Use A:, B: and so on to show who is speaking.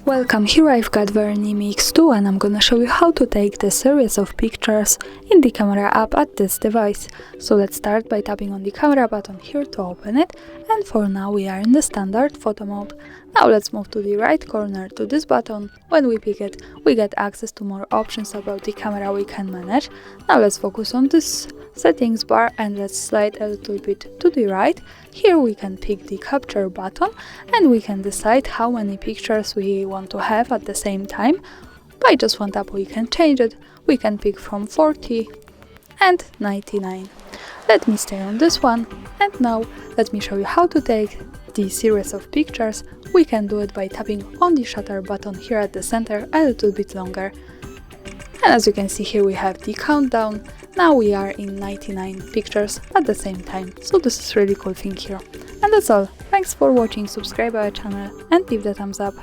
A: Welcome, here I've got VERNEE Mix 2 and I'm gonna show you how to take the series of pictures in the camera app at this device. So let's start by tapping on the camera button here to open it, and for now we are in the standard photo mode. Now let's move to the right corner to this button. When we pick it, we get access to more options about the camera we can manage. Now let's focus on this settings bar and let's slide a little bit to the right. Here we can pick the capture button and we can decide how many pictures we want to have at the same time. By just one tap we can change it. We can pick from 40 and 99. Let me stay on this one, and now let me show you how to take the series of pictures. We can do it by tapping on the shutter button here at the center a little bit longer. And as you can see here we have the countdown. Now we are in 99 pictures at the same time, so this is really cool thing here. And that's all. Thanks for watching, subscribe our channel and leave the thumbs up.